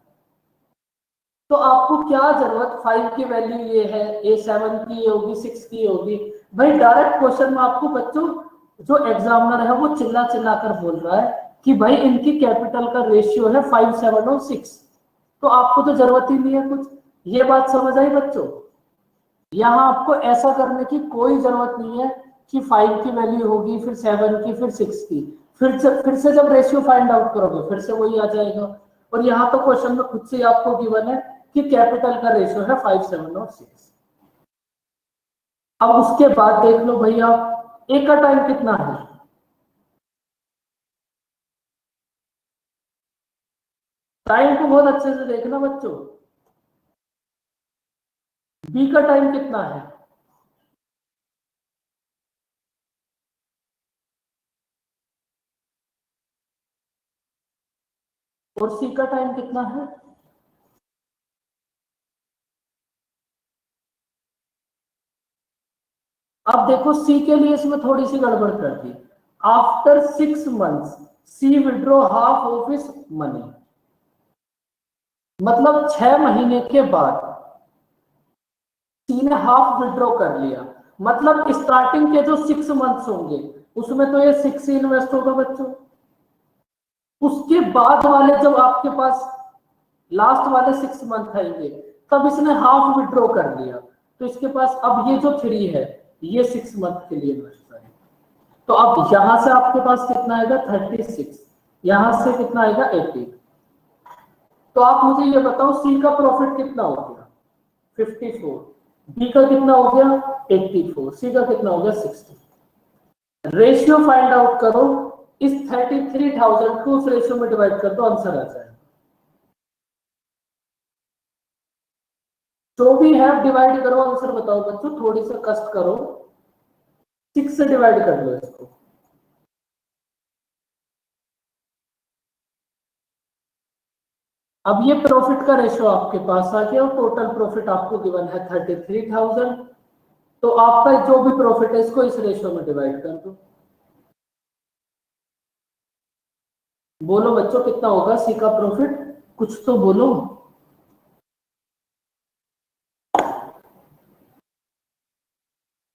तो आपको क्या जरूरत, 5 की वैल्यू ये है, ए 7 की होगी, 6 की होगी। भाई डायरेक्ट क्वेश्चन में आपको बच्चों जो एग्जामिनर है वो चिल्ला चिल्ला कर बोल रहा है कि भाई इनकी कैपिटल का रेशियो है 5, 7 और 6, तो आपको तो जरूरत ही नहीं है कुछ। ये बात समझ आई बच्चों, यहाँ आपको ऐसा करने की कोई जरूरत नहीं है कि 5 की वैल्यू होगी फिर 7 की फिर 6 की, फिर से जब रेशियो फाइंड आउट करोगे फिर से वही आ जाएगा। और यहाँ तो क्वेश्चन में खुद से आपको गिवन है कि कैपिटल का रेशियो है 5, 7 और 6। अब उसके बाद देख लो भैया ए का टाइम कितना है, टाइम को बहुत अच्छे से देखना बच्चों। बी का टाइम कितना है, और सी का टाइम कितना है। अब देखो सी के लिए इसमें थोड़ी सी गड़बड़ कर दी, after 6 months she withdraw half of his money, मतलब 6 महीने के बाद सी ने हाफ विड्रॉ कर लिया। मतलब स्टार्टिंग के जो 6 मंथ्स होंगे उसमें तो ये 6 ही इन्वेस्ट होगा बच्चों, उसके बाद वाले जब आपके पास लास्ट वाले 6 मंथ आएंगे तब इसने हाफ विड्रॉ कर लिया, तो इसके पास अब ये जो 3 है ये 6 मंथ के लिए इन्वेस्ट है। तो अब यहां से आपके पास कितना आएगा 36, यहां से कितना आएगा 80। तो आप मुझे ये बताओ सी का प्रॉफिट कितना हो गया 54, बी का कितना हो गया 84, सी का कितना हो गया 60। रेशियो फाइंड आउट करो, इस 33,000 को उस रेशियो में डिवाइड कर दो, आंसर आ जाएगा। जो भी है डिवाइड करो, आंसर बताओ बच्चों, थोड़ी सा कष्ट करो, 6 से डिवाइड कर लो इसको। अब ये प्रॉफिट का रेशियो आपके पास आ गया और टोटल प्रॉफिट आपको गिवन है 33,000। तो आपका जो भी प्रॉफिट है इसको इस रेशियो में डिवाइड कर दो। बोलो बच्चों कितना होगा सी का प्रॉफिट, कुछ तो बोलो।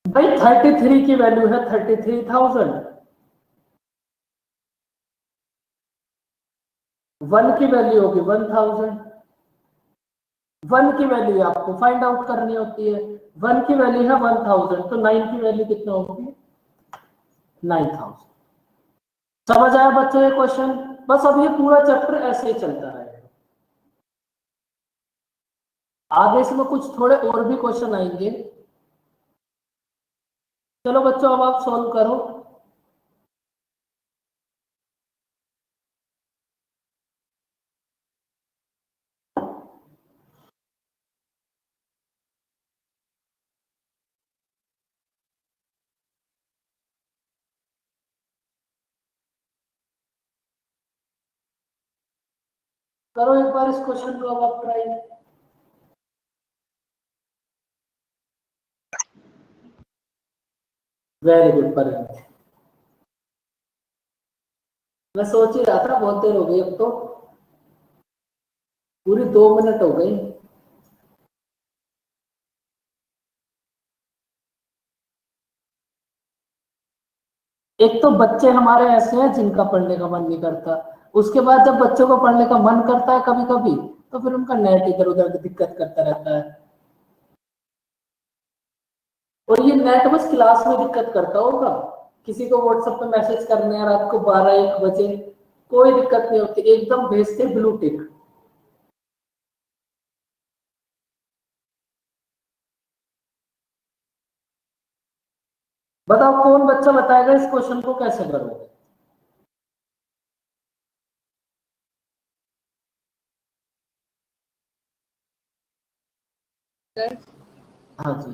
भाई 33 की वैल्यू है 33,000, 1 की वैल्यू होगी 1,000, 1 की वैल्यू आपको फाइंड आउट करनी होती है। 1 की वैल्यू है 1000, तो 9 की वैल्यू कितना होगी? 9000। समझ आया बच्चों ये क्वेश्चन? बस अब ये पूरा चैप्टर ऐसे ही चलता रहेगा। आगे इसमें कुछ थोड़े और भी क्वेश्चन आएंगे। चलो बच्चों अब आप सॉल्व करो। करो एक बार इस क्वेश्चन को अब आप ट्राई। वेरी गुड पर मैं सोच ही रहा था बहुत देर हो गई, अब तो पूरी 2 मिनट हो गई। एक तो बच्चे हमारे ऐसे हैं जिनका पढ़ने का मन नहीं करता, उसके बाद जब बच्चों को पढ़ने का मन करता है कभी कभी, तो फिर उनका नेट इधर उधर दिक्कत करता रहता है। और ये नेट बस क्लास में दिक्कत करता होगा, किसी को व्हाट्सएप पे मैसेज करने हैं रात को 12-1 बजे, कोई दिक्कत नहीं होती, एकदम भेजते ब्लू टिक। बताओ कौन बच्चा बताएगा इस क्वेश्चन को कैसे करोगे? हाँ जी।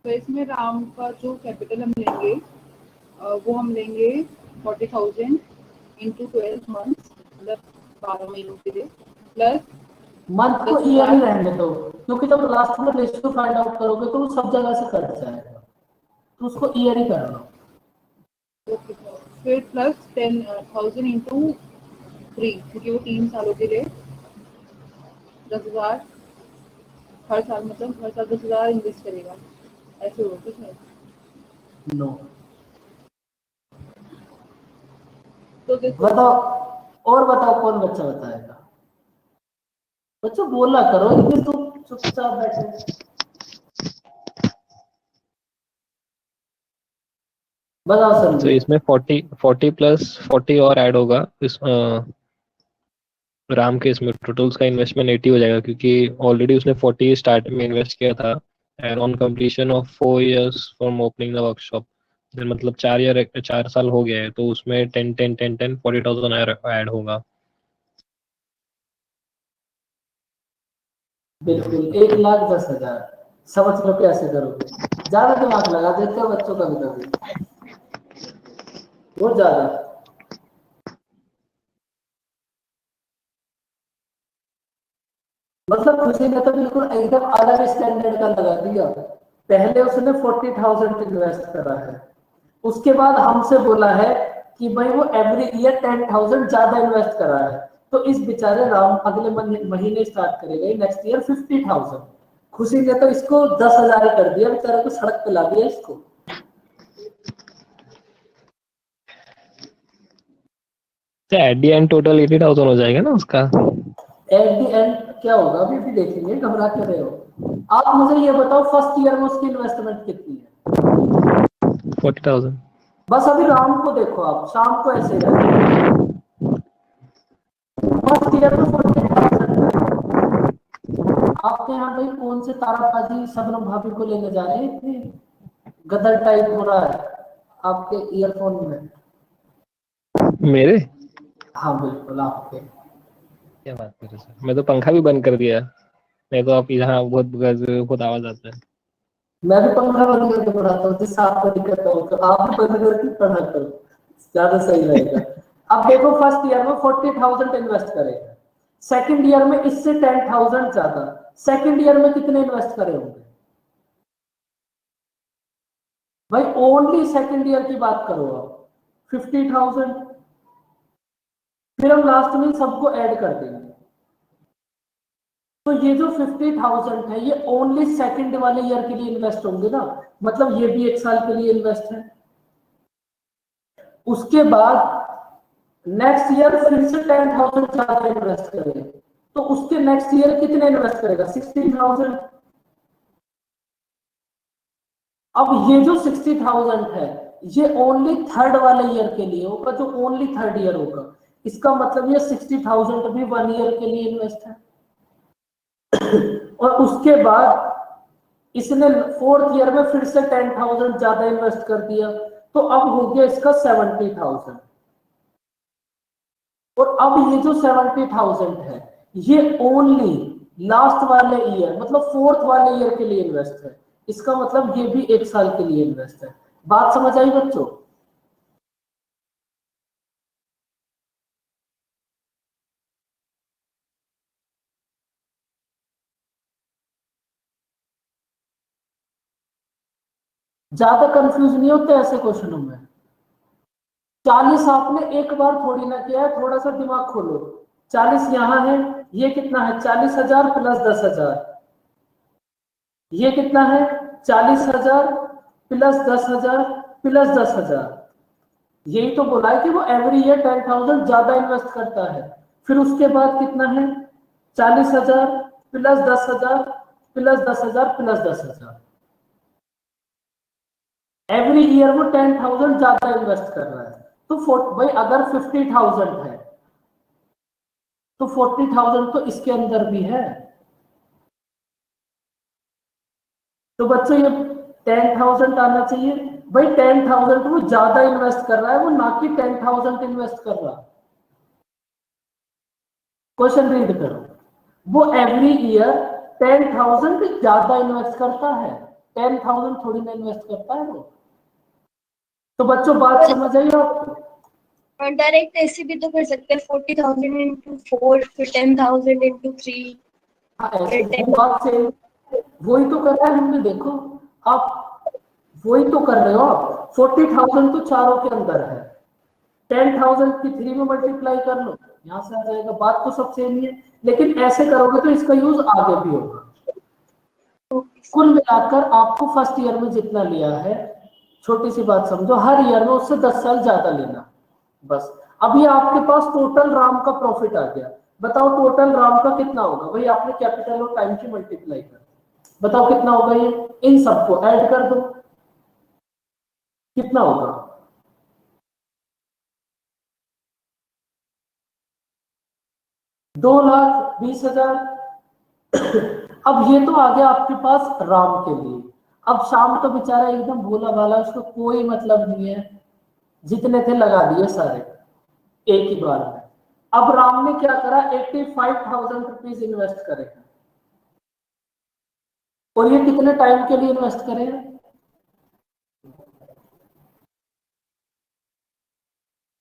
तो इसमें राम का जो कैपिटल हम लेंगे वो हम लेंगे 40,000 इंटू 12 मंथ्स, मतलब 12 महीनों के लिए, प्लस मंथ को ईयर ही रहने दो, क्योंकि जब लास्ट में रेशियो फाइंड आउट करोगे तो वो सब जगह से कट जाएगा, तो उसको ईयर ही करना। फिर प्लस 10,000 इंटू 3, क्योंकि वो 3 सालों के लिए 10,000 हर साल, मतलब हर साल 10,000 इन्वेस्ट करेगा, ऐसे होगा कुछ नहीं। नो। तो देखो बताओ और बताओ कौन बच्चा बताएगा? बच्चों बोला करो, इतने तो चुपचाप बैठे। बताओ सर। तो इसमें 40 प्लस 40 और ऐड होगा इस राम के इसमें टोटल उसका इन्वेस्टमेंट 80 हो जाएगा, क्योंकि ऑलरेडी उसने 40 स्टार्ट में इन्वेस्ट किया था, and on completion of 4 years from opening the workshop, मतलब 4 साल हो गया है, तो उसमें 10 40,000 ऐड होगा। बिल्कुल 1,10,000। समझ लो कैसे करोगे, ज्यादा दिमाग लगा देते हो बच्चों कभी कभी, बहुत ज्यादा। मतलब खुशी ने तो बिल्कुल एकदम अलग स्टैंडर्ड का लगा दिया। पहले उसने 40,000 इन्वेस्ट करा है, उसके बाद हमसे बोला है कि भाई वो एवरी ईयर 10,000 ज्यादा इन्वेस्ट करा है, तो इस बेचारे राम अगले महीने स्टार्ट करेगा नेक्स्ट ईयर 50,000। खुशी ने तो इसको 10,000 कर दिया, बेचारे को सड़क पे ला दिया इसको। तो एट दी एंड टोटल 80,000 हो जाएगा ना उसका। एट दी एंड क्या होगा अभी भी देखेंगे, घबरा क्यों रहे हो? आप मुझे ये बताओ फर्स्ट ईयर में उसकी इन्वेस्टमेंट कितनी है? 40,000। बस अभी राम को देखो, आप शाम को ऐसे रहते फर्स्ट ईयर में 40,000। आपके यहाँ भाई कौन से ताराबाजी शबनम भाभी को लेने जा रहे हैं? इतनी गदर टाइप हो रहा है आपके ईयरफोन में। मेरे हाँ बिल्कुल आपके। क्या बात कर रहे सर, मैं तो पंखा भी बंद कर दिया, नहीं तो आप यहाँ बहुत आवाज आता है। मैं भी पंखा बंद करके पढ़ाता हूँ, जिससे आपको दिक्कत हो तो आप भी बंद करके पढ़ा करो, ज्यादा सही रहेगा। अब देखो फर्स्ट ईयर में 40,000 इन्वेस्ट करेगा, सेकंड ईयर में इससे 10,000 ज्यादा, सेकंड ईयर में कितने इन्वेस्ट करे होंगे भाई? ओनली सेकंड ईयर की बात करो आप, 50,000। फिर हम लास्ट में सबको ऐड कर देंगे, तो ये जो 50,000 है ये ओनली सेकंड वाले ईयर के लिए इन्वेस्ट होंगे ना, मतलब ये भी 1 साल के लिए इन्वेस्ट है। उसके बाद नेक्स्ट ईयर फिर से 10,000 ज्यादा इन्वेस्ट करेंगे, तो उसके नेक्स्ट ईयर कितने इन्वेस्ट करेगा? 60,000। अब ये जो 60,000 है ये ओनली थर्ड वाले ईयर के लिए होगा, जो ओनली थर्ड ईयर होगा। इसका मतलब ये 60,000 भी 1 ईयर के लिए इन्वेस्ट है। और उसके बाद इसने फोर्थ ईयर में फिर से 10,000 ज्यादा इन्वेस्ट कर दिया, तो अब हो गया इसका 70,000। और अब ये जो 70,000 है ये ओनली लास्ट वाले ईयर मतलब फोर्थ वाले ईयर के लिए इन्वेस्ट है। इसका मतलब ये भी 1 साल के लिए इन्वेस्ट है। बात समझ आई बच्चों? ज्यादा कंफ्यूज नहीं होते ऐसे क्वेश्चनों में। 40 आपने एक बार थोड़ी ना किया है, थोड़ा सा दिमाग खोलो। 40 यहां है, ये कितना है? 40,000 प्लस 10,000। ये कितना है? 40,000 प्लस 10,000 प्लस 10,000। यही तो बोला है कि वो एवरी ईयर 10,000 ज्यादा इन्वेस्ट करता है। फिर उसके बाद कितना है? 40,000 plus 10,000 plus 10,000 plus 10,000। Every year वो 10,000 ज्यादा इन्वेस्ट कर रहा है। तो भाई अगर 50,000 है तो 40,000 तो इसके अंदर भी है। तो बच्चों ये 10,000 आना चाहिए। भाई 10,000 वो ज्यादा इन्वेस्ट कर रहा है, वो ना कि 10,000 इन्वेस्ट कर रहा। क्वेश्चन रीड करो। वो एवरी ईयर 10,000 ज्यादा इन्वेस्ट करता है, 10,000 थोड़ी ना इन्वेस्ट करता है वो। तो बच्चों बात समझ आई आपको? और डायरेक्ट ऐसे भी तो कर सकते हैं 40,000 इंटू 4 फिर 10,000 इंटू 3 हाँ ऐसे वो बात से वही तो कर रहा है हमने। देखो आप वही तो कर रहे हो आप। 40,000 तो चारों के अंदर है, 10,000 की 3 में मल्टीप्लाई कर लो, यहां से आ जाएगा। बात तो सब सेम ही है, लेकिन ऐसे करोगे तो इसका यूज आगे भी होगा। कुल मिलाकर आपको फर्स्ट ईयर में जितना लिया है, छोटी सी बात समझो, हर ईयर में उससे 10 साल ज्यादा लेना बस। अभी आपके पास टोटल राम का प्रॉफिट आ गया। बताओ टोटल राम का कितना होगा? भाई आपने कैपिटल और टाइम की मल्टीप्लाई कर, बताओ कितना होगा? ये इन सबको ऐड कर दो, कितना होगा? 2,20,000। अब ये तो आ गया आपके पास राम के लिए। अब शाम तो बेचारा एकदम भोला भाला, उसको कोई मतलब नहीं है, जितने थे लगा दिए सारे एक ही बार में। अब राम ने क्या करा? 85,000 रुपीज इन्वेस्ट करेगा। और ये कितने टाइम के लिए इन्वेस्ट करेगा?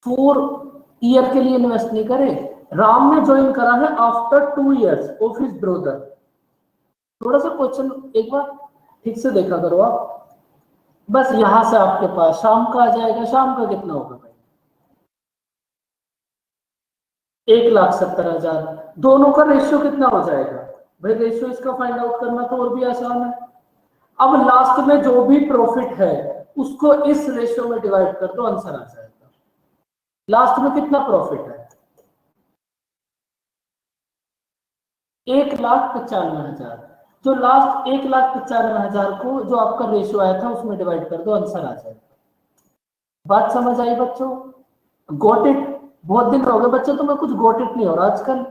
4 ईयर के लिए इन्वेस्ट नहीं करे। राम ने ज्वाइन करा है after 2 years of his brother. थोड़ा सा क्वेश्चन एक बार ठीक से देखा करो आप। बस यहां से आपके पास शाम का आ जाएगा। शाम का कितना होगा भाई? 1,70,000। दोनों का रेशियो कितना हो जाएगा? भाई रेशियो इसका फाइंड आउट करना तो और भी आसान है। अब लास्ट में जो भी प्रॉफिट है उसको इस रेशियो में डिवाइड कर दो, आंसर आ जाएगा। लास्ट में कितना प्रॉफिट है? 1,95,000। जो लास्ट 1,95,000 को जो आपका रेशियो आया था उसमें डिवाइड कर दो, आंसर आ जाएगा। बात समझ आई बच्चों? Got it. बहुत दिन हो गए बच्चों, तुम्हें कुछ गोट इट नहीं हो रहा आजकल।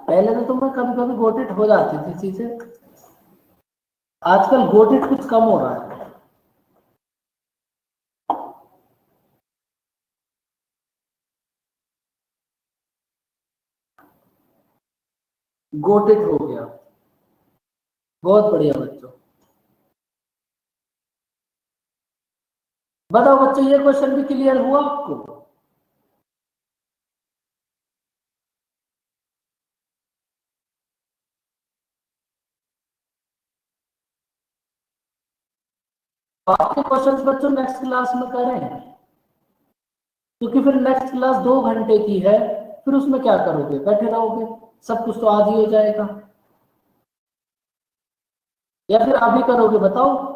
पहले तो तुम्हें कभी कभी गोट इट हो जाती थी चीजें, आजकल गोट इट कुछ कम हो रहा है। गोट इट हो गया, बहुत बढ़िया बच्चों। बताओ बच्चों ये क्वेश्चन भी क्लियर हुआ आपको? बाकी क्वेश्चंस बच्चों नेक्स्ट क्लास में करें, क्योंकि फिर नेक्स्ट क्लास 2 घंटे की है। फिर उसमें क्या करोगे? बैठे रहोगे, सब कुछ तो आज ही हो जाएगा। या फिर अभी करोगे बताओ?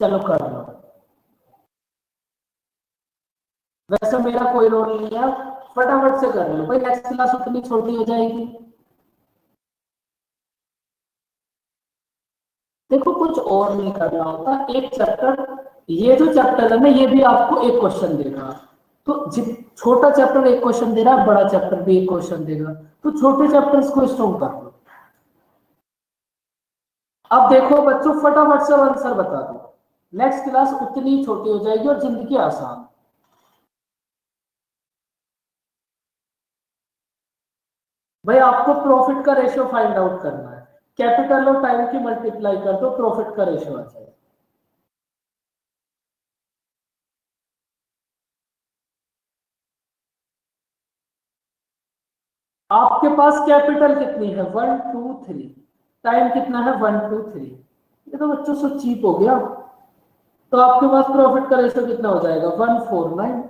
चलो कर लो। वैसे मेरा कोई रोल नहीं है, फटाफट से कर लो भाई, नेक्स्ट क्लास उतनी छोटी हो जाएगी। देखो कुछ और नहीं करना होता, एक चैप्टर, ये जो चैप्टर है ना ये भी आपको एक क्वेश्चन देगा, तो छोटा चैप्टर एक क्वेश्चन दे रहा है, बड़ा चैप्टर भी एक क्वेश्चन देगा, तो छोटे चैप्टर्स को स्ट्रॉन्ग कर लो। अब देखो बच्चों फटाफट से आंसर बता दो, नेक्स्ट क्लास उतनी छोटी हो जाएगी और जिंदगी आसान। भाई आपको प्रॉफिट का रेशियो फाइंड आउट करना है, कैपिटल और टाइम की मल्टीप्लाई कर दो, प्रॉफिट का रेशियो आ जाएगा। आपके पास कैपिटल कितनी है 1 2 3, टाइम कितना है 1 2 3, ये तो बच्चों से चीप हो गया। तो आपके पास प्रॉफिट का रेशियो कितना हो जाएगा 149।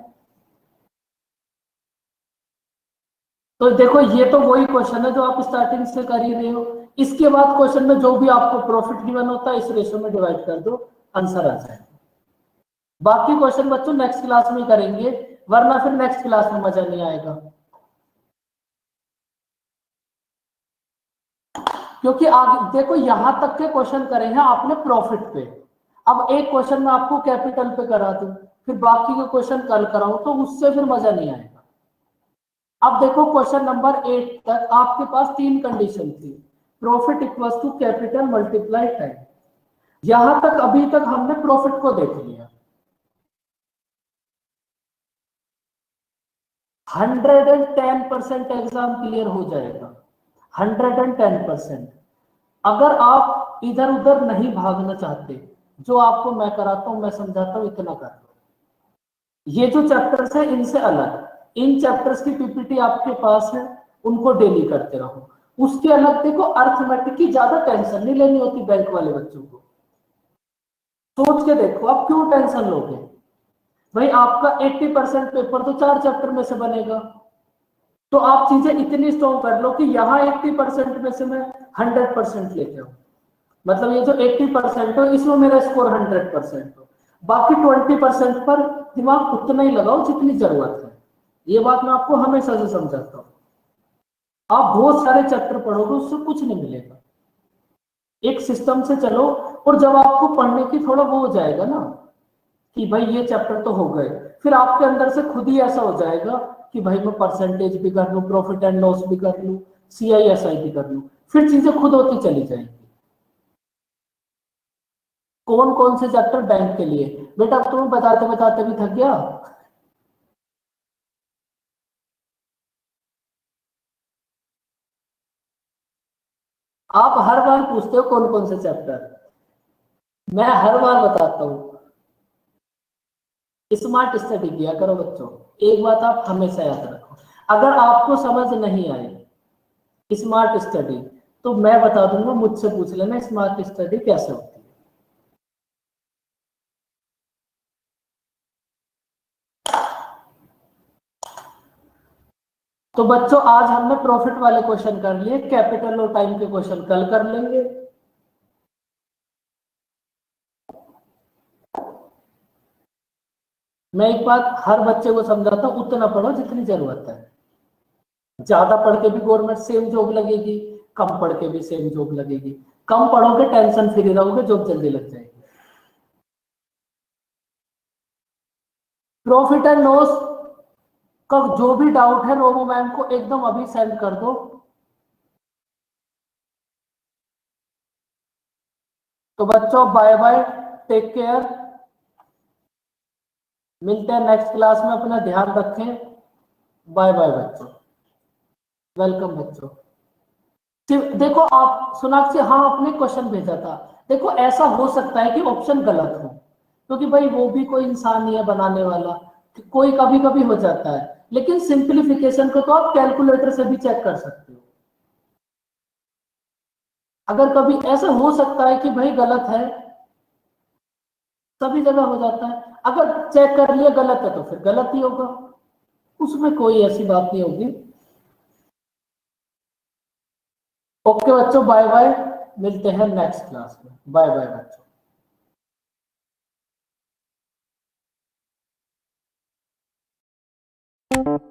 तो देखो ये तो वही क्वेश्चन है जो आप स्टार्टिंग से कर ही रहे हो, इसके बाद क्वेश्चन में जो भी आपको प्रॉफिट गिवन होता है इस रेशियो में डिवाइड कर दो, आंसर आ जाएगा। बाकी क्वेश्चन बच्चों नेक्स्ट क्लास में करेंगे, वरना फिर नेक्स्ट क्लास में मजा नहीं आएगा, क्योंकि आगे देखो यहां तक के क्वेश्चन करे हैं आपने प्रॉफिट पे, अब एक क्वेश्चन में आपको कैपिटल पे करा दूं, फिर बाकी के क्वेश्चन कल कराऊं तो उससे फिर मजा नहीं आएगा। अब देखो क्वेश्चन नंबर 8 तक आपके पास 3 कंडीशन थी, profit equals to capital multiply time. यहां तक अभी तक हमने प्रॉफिट को देख लिया, 110% एग्जाम क्लियर हो जाएगा, 110%। अगर आप इधर उधर नहीं भागना चाहते, जो आपको मैं कराता हूं मैं समझाता हूं इतना कर लो। ये जो चैप्टर्स है इनसे अलग, इन चैप्टर्स की पीपीटी आपके पास है, उनको डेली करते रहो। उसके अलग देखो अर्थमेटिक की ज्यादा टेंशन नहीं लेनी होती बैंक वाले बच्चों को, सोच के देखो आप क्यों टेंशन लोगे। भाई आपका 80% पेपर तो 4 चैप्टर में से बनेगा, तो आप चीजें इतनी स्ट्रॉन्ग कर लो कि यहाँ 80% में से मैं 100% लेके आऊं, मतलब ये जो 80% हो इसमें मेरा स्कोर 100% हो, बाकी 20% पर दिमाग उतना ही लगाओ जितनी जरूरत है। ये बात मैं आपको हमेशा से समझाता हूँ, आप बहुत सारे चैप्टर पढ़ोगे उससे कुछ नहीं मिलेगा, एक सिस्टम से चलो, और जब आपको पढ़ने की थोड़ा वो हो जाएगा ना कि भाई ये चैप्टर तो हो गए, फिर आपके अंदर से खुद ही ऐसा हो जाएगा कि भाई मैं परसेंटेज भी कर लूं, प्रॉफिट एंड लॉस भी कर लूं, CISI भी कर लूं, फिर चीजें खुद होती चली जाएंगी। कौन कौन से चैप्टर बैंक के लिए, बेटा अब तुम्हें बताते बताते भी थक गया। आप हर बार पूछते हो कौन कौन से चैप्टर, मैं हर बार बताता हूँ, स्मार्ट स्टडी किया करो बच्चों। एक बात आप हमेशा याद रखो, अगर आपको समझ नहीं आई स्मार्ट स्टडी तो मैं बता दूंगा, मुझसे पूछ लेना स्मार्ट स्टडी कैसे होती है। तो बच्चों आज हमने प्रॉफिट वाले क्वेश्चन कर लिए, कैपिटल और टाइम के क्वेश्चन कल कर लेंगे। मैं एक बात हर बच्चे को समझाता हूं, उतना पढ़ो जितनी जरूरत है, ज्यादा पढ़ के भी गवर्नमेंट सेम जॉब लगेगी, कम पढ़ के भी सेम जॉब लगेगी, कम पढ़ोगे टेंशन फ्री रहोगे जॉब जल्दी लग जाएगी। प्रॉफिट एंड लॉस का जो भी डाउट है रोमो मैम को एकदम अभी सेंड कर दो। तो बच्चों बाय बाय, टेक केयर, मिलते हैं नेक्स्ट क्लास में, अपना ध्यान रखें, बाय बाय बच्चों, वेलकम बच्चों। देखो आप सोनाक्षी, हाँ आपने क्वेश्चन भेजा था, देखो ऐसा हो सकता है कि ऑप्शन गलत हो, क्योंकि भाई वो भी कोई इंसान नहीं है बनाने वाला, कोई कभी कभी हो जाता है, लेकिन सिंप्लीफिकेशन को तो आप कैलकुलेटर से भी चेक कर सकते हो। अगर कभी ऐसा हो सकता है कि भाई गलत है, सभी जगह हो जाता है, अगर चेक कर लिया गलत है तो फिर गलत ही होगा, उसमें कोई ऐसी बात नहीं होगी। ओके बच्चों, बाय बाय, मिलते हैं नेक्स्ट क्लास में, बाय बाय बच्चों। है।